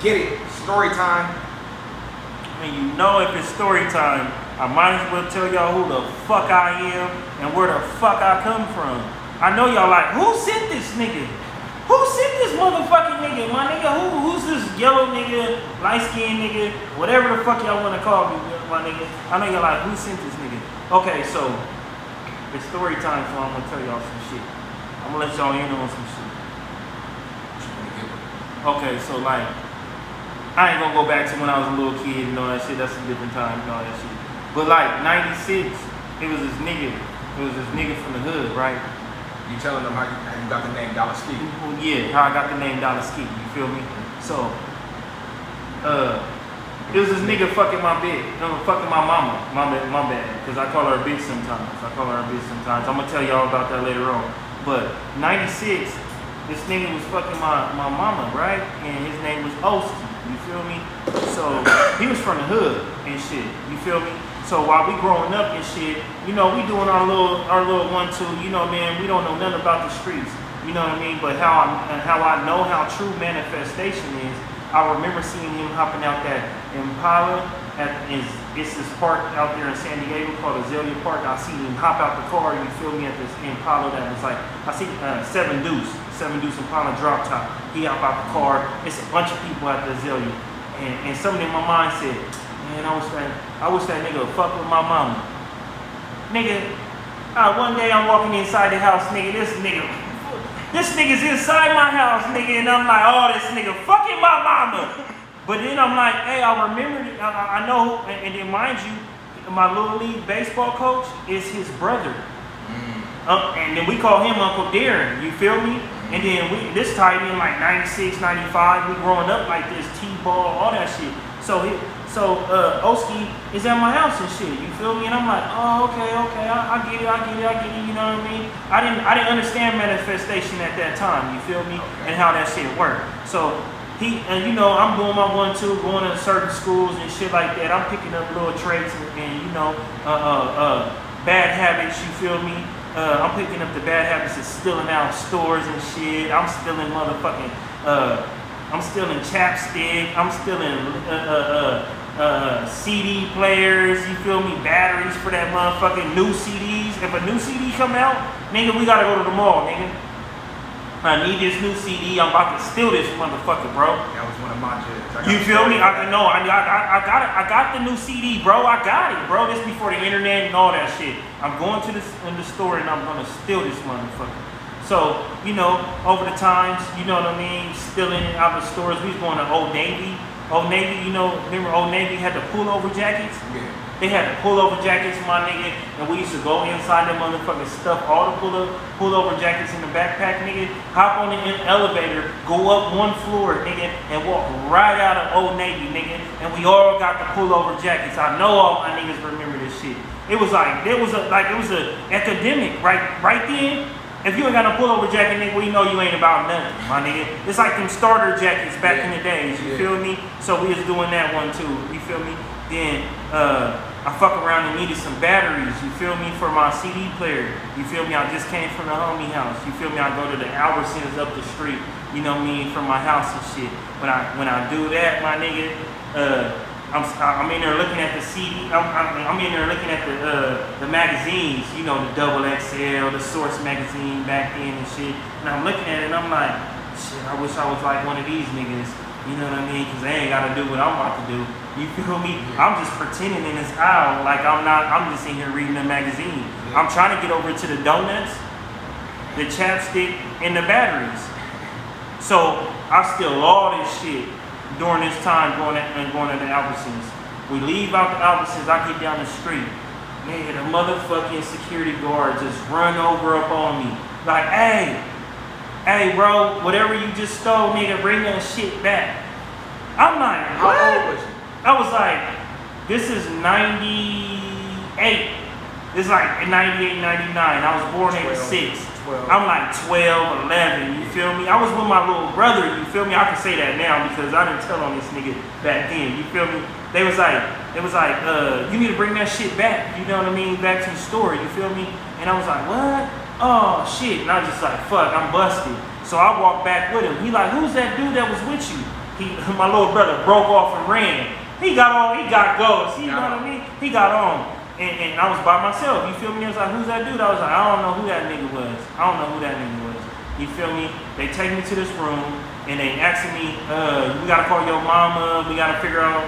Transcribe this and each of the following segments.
Get it. Story time. And you know if it's story time, I might as well tell y'all who the fuck I am and where the fuck I come from. I know y'all like, who sent this nigga? Who sent this motherfucking nigga? My nigga, who's this yellow nigga, light-skinned nigga, whatever the fuck y'all want to call me, my nigga. I know y'all like, who sent this nigga? Okay, so it's story time, so I'm gonna tell y'all some shit. I'm gonna let y'all in on some shit. Okay, so like, I ain't gonna go back to when I was a little kid and all that shit. That's a different time and all that shit. But like '96, it was this nigga. It was this nigga from the hood, right? You telling them how you got the name Dollar Skee? Yeah, how I got the name Dollar Skee. You feel me? So, it was this nigga fucking my bitch, fucking my mama. My bad, because I call her a bitch sometimes. I'm gonna tell y'all about that later on. But '96, this nigga was fucking my mama, right? And his name was Skee. You feel me? So he was from the hood and shit. You feel me? So while we growing up and shit, you know, we doing our little 1-2. You know, man, we don't know nothing about the streets. You know what I mean? But how I know how true manifestation is, I remember seeing him hopping out that Impala it's this park out there in San Diego called Azalea Park. I seen him hop out the car. You feel me? At this Impala that was like, I see 7 Deuce Impala drop top. He hop out the car. It's a bunch of people at the Azalea, and something in my mind said, man, I wish that nigga would fuck with my mama. Nigga, one day I'm walking inside the house, nigga. This nigga's inside my house, nigga, and I'm like, oh, this nigga fucking my mama. But then I'm like, hey, I remember, I know, and then mind you, my little league baseball coach is his brother. And then we call him Uncle Darren, you feel me? And then this tied in like 96, 95, we growing up like this, T-ball, all that shit. So Skee is at my house and shit, you feel me? And I'm like, oh, okay, I get it, you know what I mean? I didn't understand manifestation at that time, you feel me? And how that shit worked. So you know, I'm doing my 1-2, going to certain schools and shit like that. I'm picking up little traits and you know, bad habits, you feel me? I'm picking up the bad habits of stealing out stores and shit. I'm stealing motherfucking, I'm stealing chapstick. I'm stealing CD players, you feel me? Batteries for that motherfucking new CDs. If a new CD come out, nigga, we gotta go to the mall, nigga. I need this new CD. I'm about to steal this motherfucker, bro. That was one of my jets. You feel me? I got the new CD, bro. I got it, bro. This before the internet and all that shit. I'm going to in the store and I'm gonna steal this motherfucker. So, you know, over the times, you know what I mean, stealing out of the stores. We was going to Old Navy. Old Navy, you know, remember Old Navy had the pullover jackets? Yeah. They had the pullover jackets, my nigga, and we used to go inside them motherfucking stuff, all the pullover jackets in the backpack, nigga, hop on the elevator, go up 1 floor, nigga, and walk right out of Old Navy, nigga, and we all got the pullover jackets. I know all my niggas remember this shit. It was like, it was a epidemic, right then. If you ain't got no pullover jacket, nigga, we know you ain't about nothing, my nigga. It's like them starter jackets back in the days, you feel me? So we was doing that one too, you feel me? Then, I fuck around and needed some batteries, you feel me, for my CD player. You feel me? I just came from the homie house. You feel me? I go to the Albertsons up the street, you know what I mean, from my house and shit. When I do that, my nigga, I'm in there looking at the CD. I'm in there looking at the magazines, you know, the Double XL, the Source magazine back then and shit. And I'm looking at it and I'm like, shit, I wish I was like one of these niggas. You know what I mean? Because they ain't got to do what I'm about to do. You feel me? I'm just pretending in this aisle like I'm just in here reading a magazine. I'm trying to get over to the donuts, the chapstick, and the batteries. So I steal all this shit during this time going to the Albertsons. We leave out the Albertsons, I get down the street. Man, the motherfucking security guard just run over up on me. Like, hey bro, whatever you just stole, nigga, bring that shit back. I'm like, what? How old was you? I was like, this is 98. This is like 98, 99. I was born in 86. 12. I'm like 12, 11, you feel me? I was with my little brother, you feel me? I can say that now because I didn't tell on this nigga back then, you feel me? They was like, you need to bring that shit back, you know what I mean? Back to the store, you feel me? And I was like, what? Oh shit, and I was just like, fuck, I'm busted. So I walked back with him. He like, who's that dude that was with you? my little brother broke off and ran. He got on, he got ghosts. You know what I mean? He got on. And I was by myself. You feel me? I was like, who's that dude? I was like, I don't know who that nigga was. I don't know who that nigga was. You feel me? They take me to this room and they asking me, we gotta call your mama. We gotta figure out,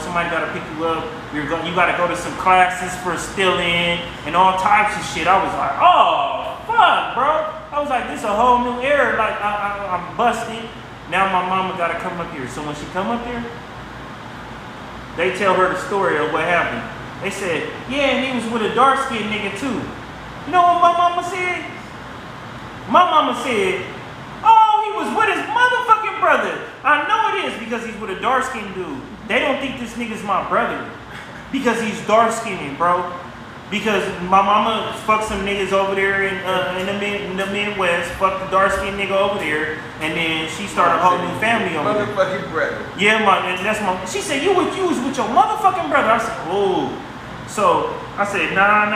somebody gotta pick you up. You gotta go to some classes for stealing and all types of shit. I was like, oh, fuck, bro. I was like, this a whole new era. Like, I'm busting. Now my mama gotta come up here. So when she come up here, they tell her the story of what happened. They said, yeah, and he was with a dark-skinned nigga too. You know what my mama said? My mama said, oh, he was with his motherfucking brother. I know it is because he's with a dark-skinned dude. They don't think this nigga's my brother because he's dark-skinned, bro. Because my mama fucked some niggas over there in the Midwest, fucked the dark-skinned nigga over there, and then she started a whole new family over there. Motherfucking brother. Yeah, and that's my. She said you was with your motherfucking brother. I said, oh. So I said, nah.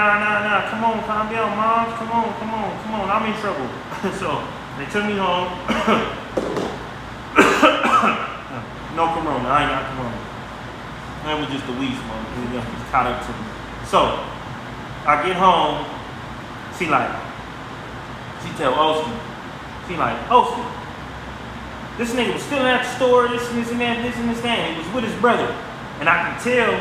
Come on, calm down, mom. Come on. I'm in trouble. So they took me home. No corona. I ain't got corona. That was just the weed smoke. It was caught up to me. So I get home. She tell Oski. She like, Oski, this nigga was still at the store, this and that. He was with his brother. And I can tell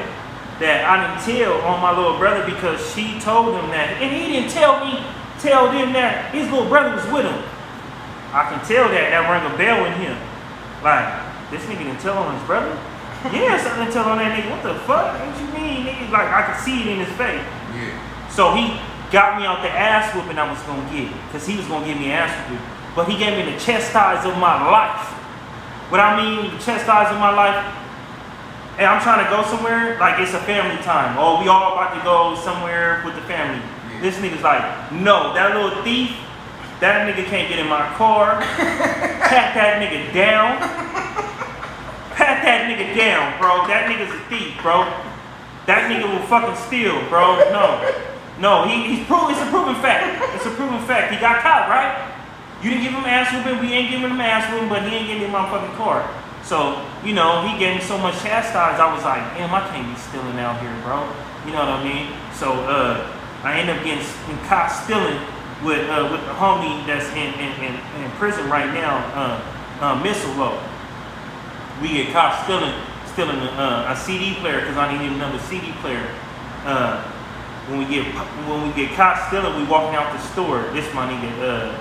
that I didn't tell on my little brother because she told him that. And he didn't tell them that his little brother was with him. I can tell that rang a bell in him. Like, this nigga didn't tell on his brother? Yes, I didn't tell on that nigga. What the fuck? What you mean, nigga? Like, I could see it in his face. Yeah. So he got me out the ass whooping I was gonna get. Because he was gonna give me an ass whooping. But he gave me the chastise of my life. What I mean, the chastise of my life, and I'm trying to go somewhere, like it's a family time. Oh, we all about to go somewhere with the family. Yeah. This nigga's like, no, that little thief, that nigga can't get in my car. Pat that nigga down. Pat that nigga down, bro. That nigga's a thief, bro. That nigga will fucking steal, bro. No, he's it's a proven fact. It's a proven fact. He got caught, right? You didn't give him ass whooping, we ain't giving him ass whooping, but he ain't getting in my fucking car. So, he gave me so much chastise, I was like, damn, I can't be stealing out here, bro. You know what I mean? So, I ended up getting caught stealing with the homie that's in prison right now, Missile Low. We get caught stealing a CD player because I needed another CD player. When we get caught stealing, we walking out the store. This my nigga,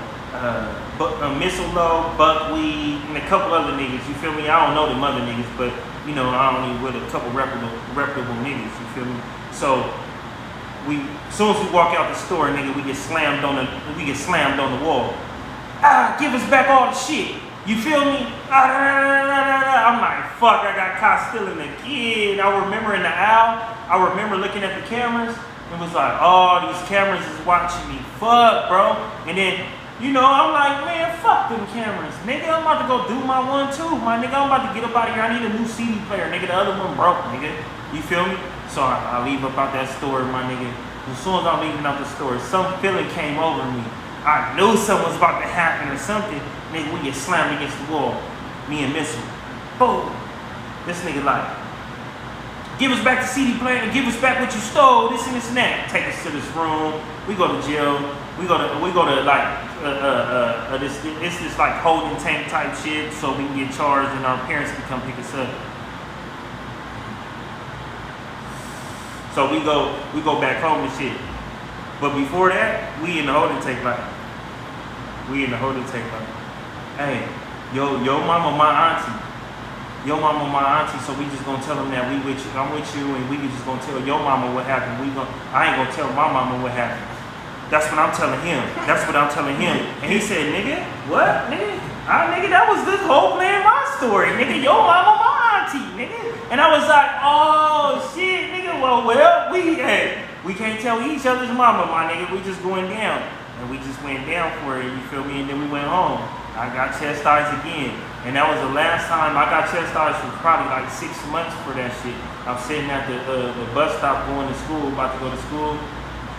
Missile Low, Buckwheat, and a couple other niggas. You feel me? I don't know them other niggas, but I only with a couple reputable niggas. You feel me? So as soon as we walk out the store, nigga, we get slammed on the wall. Give us back all the shit. You feel me? I'm like, fuck, I got caught stealing again. I remember in the aisle, I remember looking at the cameras, and was like, oh, these cameras is watching me. Fuck, bro. And then, I'm like, man, fuck them cameras. Nigga, I'm about to go do my one too. My nigga, I'm about to get up out of here. I need a new CD player. Nigga, the other one broke, nigga. You feel me? So I leave up out that store, my nigga. As soon as I'm leaving out the store, some feeling came over me. I knew something was about to happen or something. Nigga, we get slammed against the wall. Me and Missile. Boom. This nigga like, give us back the CD player and give us back what you stole, this and that. Take us to this room. We go to jail. We go to like this like holding tank type shit so we can get charged and our parents can come pick us up. So we go back home and shit. But before that, we in the holding tank like. Hey, yo mama my auntie. Yo mama my auntie, so we just gonna tell them that I'm with you, and we just gonna tell your mama what happened. I ain't gonna tell my mama what happened. That's what I'm telling him. And he said, nigga, what? Nigga, that was this whole plan my story. Nigga, your mama my auntie, nigga. And I was like, oh shit, nigga, well, we can't tell each other's mama, my nigga. We just going down. And we just went down for it, you feel me? And then we went home. I got chastised again. And that was the last time I got chastised for probably like 6 months for that shit. I'm sitting at the bus stop going to school, about to go to school.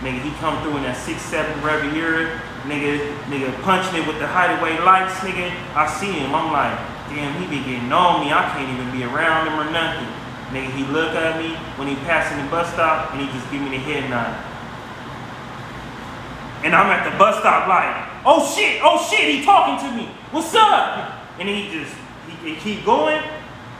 Nigga, he come through in that 6'7" Riviera, Nigga punching it with the hideaway lights, nigga. I see him, I'm like, damn, he be getting on me. I can't even be around him or nothing. Nigga, he look at me when he passing the bus stop and he just give me the head nod. And I'm at the bus stop like, oh shit, he talking to me. What's up? And he keep going,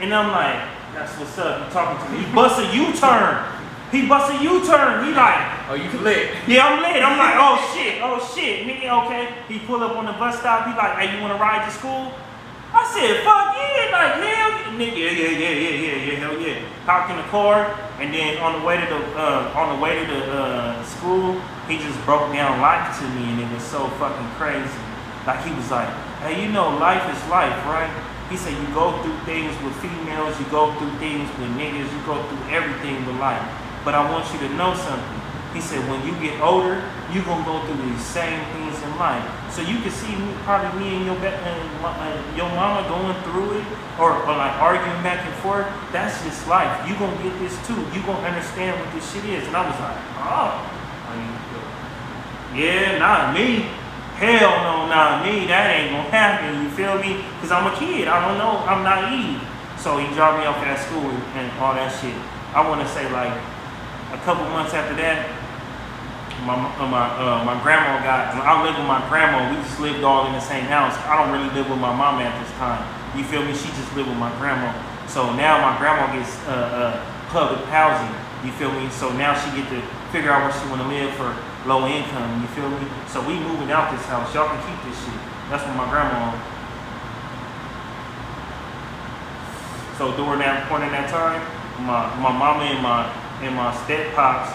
and I'm like, that's what's up. He talking to me. He busts a U-turn. He like, Oh, you lit. yeah, I'm lit. I'm like, oh shit, nigga, okay. He pull up on the bus stop. He like, hey, you wanna ride to school? I said, fuck yeah, like hell yeah, nigga, yeah, hell yeah. Hopped in the car, and then on the way to the school, he just broke down life to me, and it was so fucking crazy. Like he was like, hey, you know, life is life, right? He said you go through things with females, you go through things with niggas, you go through everything with life. But I want you to know something. He said when you get older, you gonna go through these same things in life. So you can see probably me and your mama going through it, or like arguing back and forth. That's just life. You gonna get this too. You gonna understand what this shit is. And I was like, oh, yeah, not me. Hell no, not me. That ain't gonna happen. You feel me? Cause I'm a kid. I don't know. I'm naive. So he dropped me off at school and all that shit. I want to say like a couple months after that, my grandma I lived with my grandma. We just lived all in the same house. I don't really live with my mama at this time. You feel me? She just lived with my grandma. So now my grandma gets public housing. You feel me? So now she get to figure out where she want to live for low income. You feel me? So we moving out this house. Y'all can keep this shit. That's what my grandma owned. So during that point in that time, my mama and my step pops,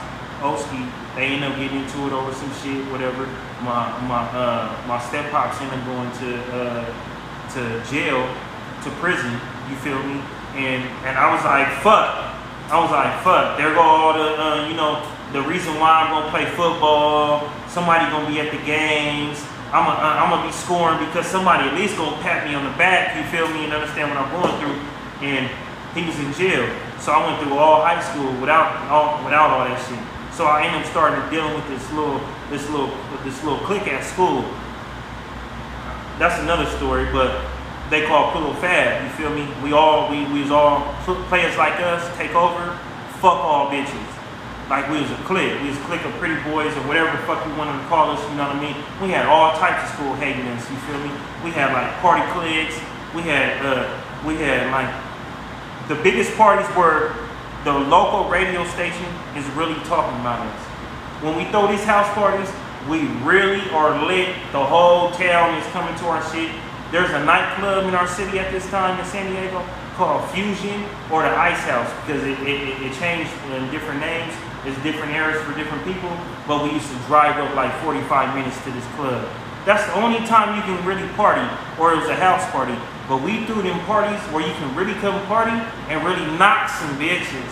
Skee, they end up getting into it over some shit, whatever. My step pops end up going to jail, to prison. You feel me? And I was like, fuck. There go all the the reason why I'm gonna play football. Somebody gonna be at the games. I'm gonna be scoring because somebody at least gonna pat me on the back. You feel me? And understand what I'm going through. And he was in jail, so I went through all high school without all that shit. So I ended up starting dealing with this little clique at school. That's another story, but they call Pillow Fab. You feel me? We was all players like us, take over, fuck all bitches. Like we was a clique. We was a clique of pretty boys or whatever the fuck you wanted to call us. You know what I mean? We had all types of school hating us. You feel me? We had like party cliques. We had like the biggest parties were the local radio station is really talking about us. When we throw these house parties, we really are lit. The whole town is coming to our shit. There's a nightclub in our city at this time in San Diego called Fusion or the Ice House because it changed in different names. It's different areas for different people, but we used to drive up like 45 minutes to this club. That's the only time you can really party, or it was a house party. But we threw them parties where you can really come party and really knock some bitches.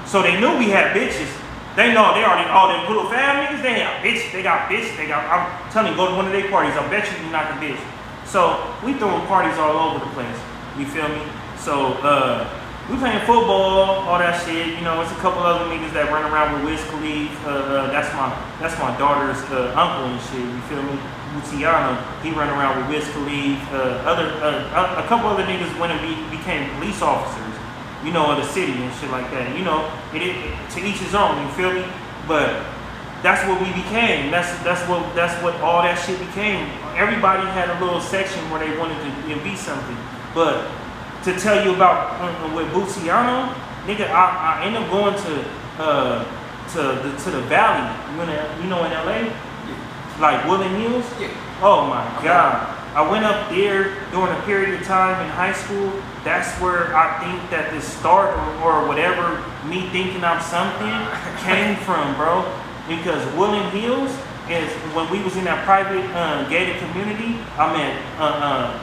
So they knew we had bitches. They know they already, all them little fam niggas, they have bitches, they got bitches, I'm telling you, go to one of their parties, I bet you can knock a bitch. So we throwing parties all over the place, you feel me? So we playing football, all that shit, you know, it's a couple other niggas that run around with Wiz Khalifa, that's my daughter's uncle and shit, you feel me? Luciano, he run around with Wiz Khalifa, a couple other niggas went and became police officers, you know, of the city and shit like that. You know, to each his own, you feel me? But that's what we became. That's what all that shit became. Everybody had a little section where they wanted to be something. But to tell you about with Luciano, nigga, I ended up going to the Valley, you know, in LA. Like Willing Hills? Yeah. Oh my God. I went up there during a period of time in high school. That's where I think that the start or whatever, me thinking I'm something, came from, bro. Because Willing Hills is, when we was in that private gated community, I met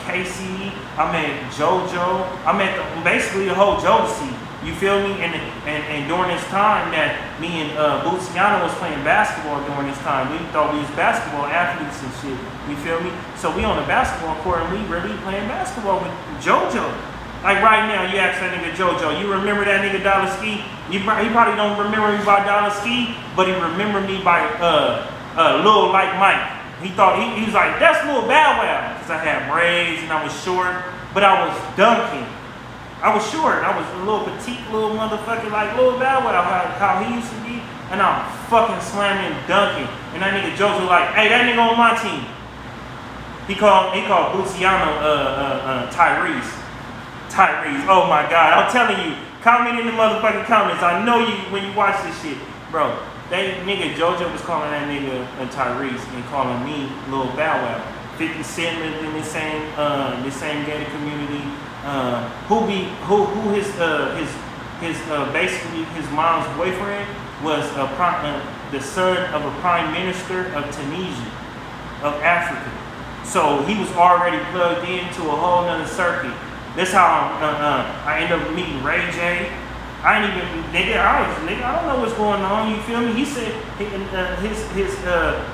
Casey, I met JoJo, I met basically the whole Jodeci. You feel me? And during this time that me and Luciano was playing basketball during this time, we thought we was basketball athletes and shit. You feel me? So we on the basketball court and we really playing basketball with JoJo. Like right now, you ask that nigga JoJo, you remember that nigga Skee? He probably don't remember me by Skee, but he remember me by Lil Like Mike. he thought he was like, that's Lil Bow Wow, because I had braids and I was short, but I was dunking. I was short. I was a little petite little motherfucker like Lil Bow Wow, how he used to be, and I'm fucking slamming dunking. And that nigga Jojo like, hey, that nigga on my team. He called Luciano Tyrese. Oh my God, I'm telling you, comment in the motherfucking comments. I know you when you watch this shit, bro. That nigga Jojo was calling that nigga Tyrese and calling me Lil Bow Wow. 50 Cent lived in the same gated community. Basically his mom's boyfriend was the son of a prime minister of Tunisia, of Africa. So he was already plugged into a whole nother circuit. That's how I ended up meeting Ray J. I ain't even I don't know what's going on. You feel me? He said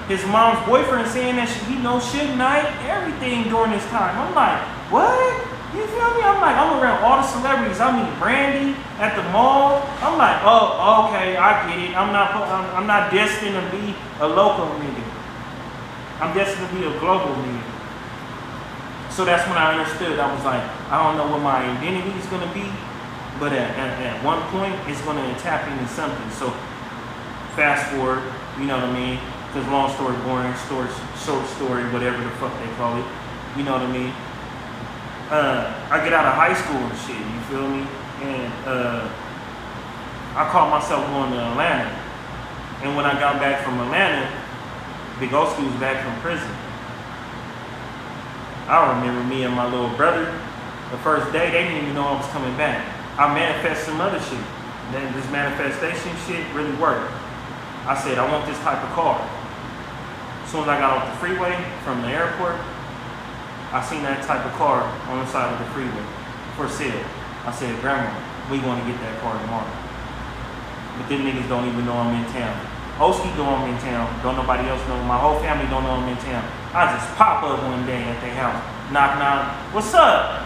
his mom's boyfriend saying that he knows Suge Knight, everything during this time. I'm like, what? You feel me? I'm like, I'm around all the celebrities. I meet Brandy at the mall. I'm like, oh, okay, I get it. I'm not destined to be a local nigga. I'm destined to be a global nigga. So that's when I understood. I was like, I don't know what my identity is gonna be, but at one point it's gonna tap into something. So fast forward, you know what I mean? Because long story boring, short story, whatever the fuck they call it. You know what I mean? I get out of high school and shit, you feel me? And I caught myself going to Atlanta. And when I got back from Atlanta, Big Oski was back from prison. I remember me and my little brother, the first day, they didn't even know I was coming back. I manifested some other shit. Then this manifestation shit really worked. I said, I want this type of car. As soon as I got off the freeway from the airport, I seen that type of car on the side of the freeway for sale. I said, Grandma, we gonna get that car tomorrow. But them niggas don't even know I'm in town. Oski know I'm in town. Don't nobody else know. My whole family don't know I'm in town. I just pop up one day at their house. Knock, knock. What's up?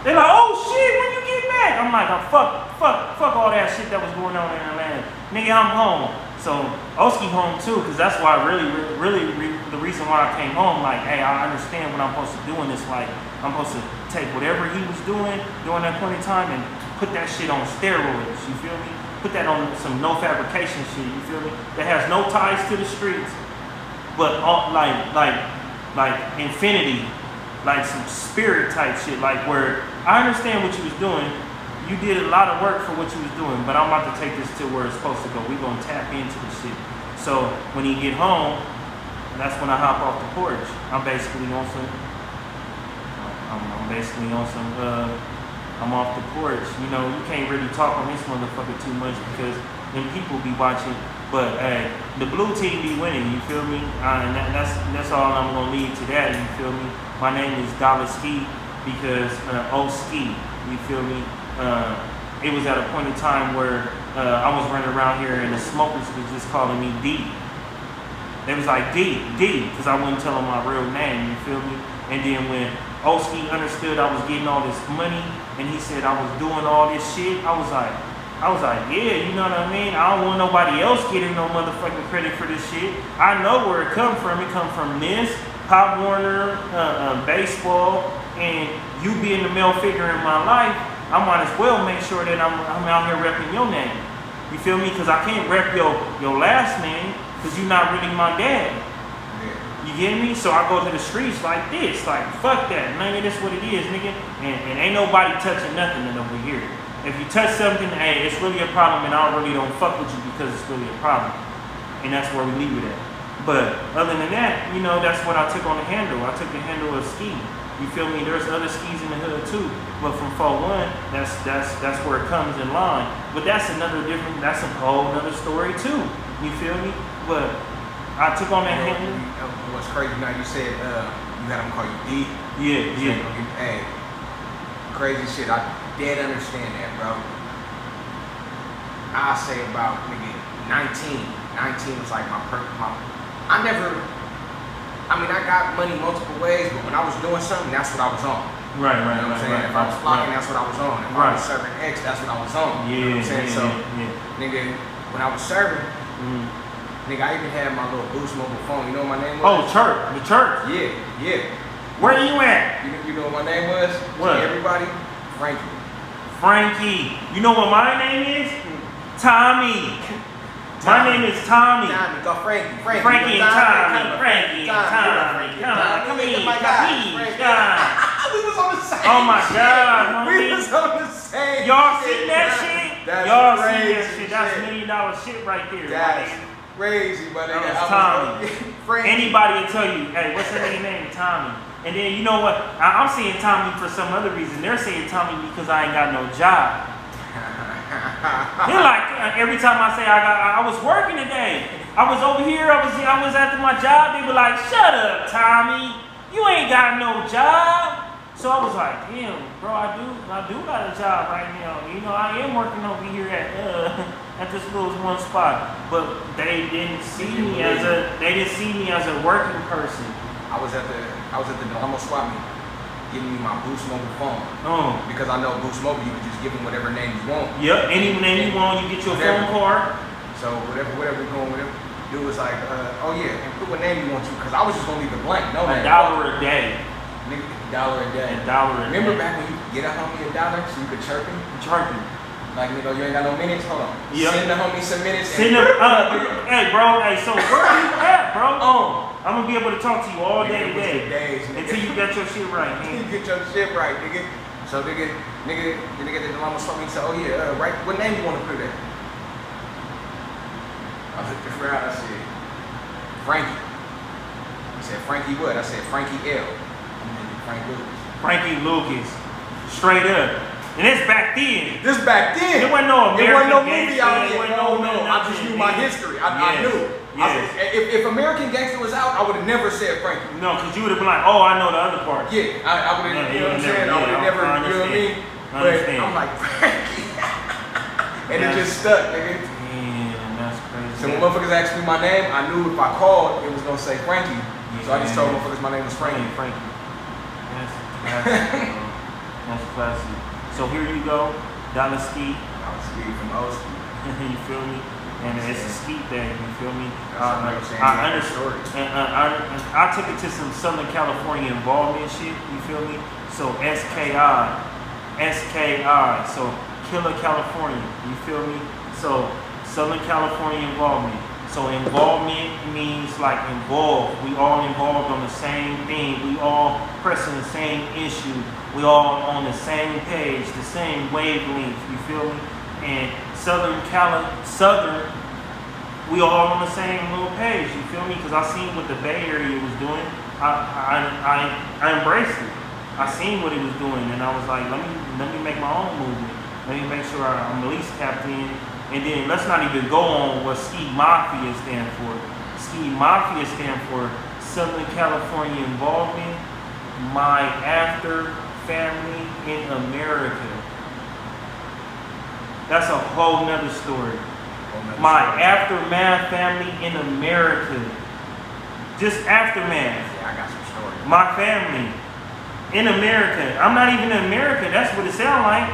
They're like, oh shit, when you get back? I'm like, oh, fuck all that shit that was going on in Atlanta. Nigga, I'm home. So Oski home too, because that's why the reason why I came home. Like, hey, I understand what I'm supposed to do in this life. I'm supposed to take whatever he was doing during that point in time and put that shit on steroids. You feel me? Put that on some no fabrication shit. You feel me? That has no ties to the streets, but all, like infinity, like some spirit type shit. Like where I understand what you was doing. You did a lot of work for what you was doing, but I'm about to take this to where it's supposed to go. We're gonna tap into the shit. So when he get home, that's when I hop off the porch. I'm basically on some. I'm off the porch. You know, you can't really talk on this motherfucker too much because then people be watching. But hey, the blue team be winning. You feel me? And that's all I'm gonna lead to that. You feel me? My name is Skee because Skee. You feel me? It was at a point in time where I was running around here and the smokers was just calling me D. They was like D, because I wouldn't tell them my real name, you feel me? And then when Oski understood I was getting all this money and he said I was doing all this shit, I was like, yeah, you know what I mean? I don't want nobody else getting no motherfucking credit for this shit. I know where it come from. It come from this, Pop Warner, baseball, and you being the male figure in my life. I might as well make sure that I'm out here repping your name. You feel me? Because I can't rep your last name because you're not really my dad. You get me? So I go to the streets like this, like fuck that, nigga, this what it is, nigga. And ain't nobody touching nothing over here. If you touch something, hey, it's really a problem and I really don't fuck with you because it's really a problem. And that's where we leave it at. But other than that, you know, that's what I took on the handle. I took the handle of Skee. You feel me? There's other Skees in the hood too. But from 4-1, that's where it comes in line. But that's a whole other story too. You feel me? But I took on that handle. What's crazy now, you said you had them call you D. Yeah. Hey, crazy shit. I dead understand that, bro. I say about maybe 19. 19 was like I got money multiple ways, but when I was doing something, that's what I was on. Right. You know what I'm saying? If I was flocking, that's what I was on. If I was serving X, that's what I was on. Yeah, you know what I'm saying? Yeah. Nigga, when I was serving, Nigga, I even had my little Boost mobile phone. You know what my name Oh, was? church. The church. Yeah. Where you at? You know what my name was? What? Everybody? Frankie. Frankie. You know what my name is? Tommy. My name is Tommy. Tommy, go Frankie. Frankie and Tommy. Frankie and Tommy. Come here, capiche, God. We was on the same Oh my shit. God, We homie. was on the same Y'all shit, seen that man. shit? That's Y'all seen crazy that shit? That's shit. $1 million shit right there. That's man. crazy, but That was Tommy. Anybody will tell you, hey, what's her name? Tommy. And then you know what? I'm saying Tommy for some other reason. They're saying Tommy because I ain't got no job. They're like, every time I say I was working today, I was over here, I was after my job. They were like, shut up, Tommy, you ain't got no job. So I was like, damn, bro, I do got a job right now. You know, I am working over here at this little one spot, but they didn't see me as a working person. I was at the Delamo swap meet, giving me my Boost mobile phone. Because I know Boost mobile, you can just give them whatever name you want. Yep, any name you want, you get your phone card. So whatever we're going with, dude was like, oh yeah, and put what name you want to, because I was just gonna leave it blank. No name. $1 a day. Nigga, $1 a day. $1 a day. Remember back when you could get a homie $1 so you could chirp him? Chirping. Like, nigga, you ain't got no minutes? Hold on. Yep. Send the homie some minutes. Send them, hey bro, so where are you at, bro? I'm gonna be able to talk to you all day today. Until you get your shit right, man. Until you get your shit right, nigga. So nigga at the Delamo swap meet said, oh yeah, right, what name you want to put there? I looked at Fred, I said, Frankie. He said, Frankie what? I said, Frankie L. Frank Lucas. Frankie Lucas. Straight up. And it's back then. This back then. There wasn't no American There wasn't no movie out Gangster, yet. No. I just knew my history. I knew. Yes. If American Gangster was out, I would have never said Frankie. No, because you would have been like, oh, I know the other part. Yeah, I would have, you know what I'm saying? I would have never, you know what I mean? But I'm like, Frankie. And it just stuck, nigga. Damn, that's crazy. So when motherfuckers asked me my name, I knew if I called, it was going to say Frankie. So I just told motherfuckers my name was Frankie. Frankie. That's classic, bro. That's classic. So here you go, down the Skee. I was Skee from Old Skee. You feel me? And it's a Skee thing, you feel me? I understood. I took it to some Southern California involvement shit, you feel me? So SKI, so Killer California, you feel me? So Southern California involvement. So involvement means like involved. We all involved on the same thing. We all pressing the same issue. We all on the same page, the same wavelength. You feel me? And Southern, we all on the same little page. You feel me? Because I seen what the Bay Area was doing. I embraced it. I seen what it was doing, and I was like, let me make my own movement. Let me make sure I'm at least tapped in. And then let's not even go on what Skee Mafia stand for. Skee Mafia stand for Southern California Involvement, My After Family in America. That's a whole nother story. My Aftermath Family in America. Just Aftermath. Yeah, I got some stories. My family in America. I'm not even in America. That's what it sounds like.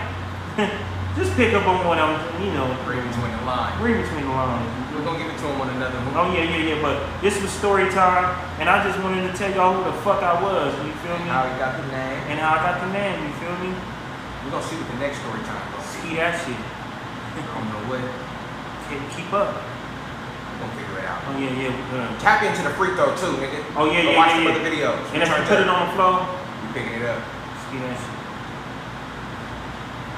Just pick up on what I'm, Read between the lines. Read between the lines. We're going to give it to one another. Oh, yeah. But this was story time, and I just wanted to tell y'all who the fuck I was. You feel me? And how he got the name. And how I got the name. You feel me? We're going to see what the next story time is. See that shit. I don't know what. Keep up. We're going to figure it out. Oh, yeah. Tap into the free throw, too, nigga. Oh, yeah. Watch some other videos. And if you put it on the floor, you picking it up. see that shit.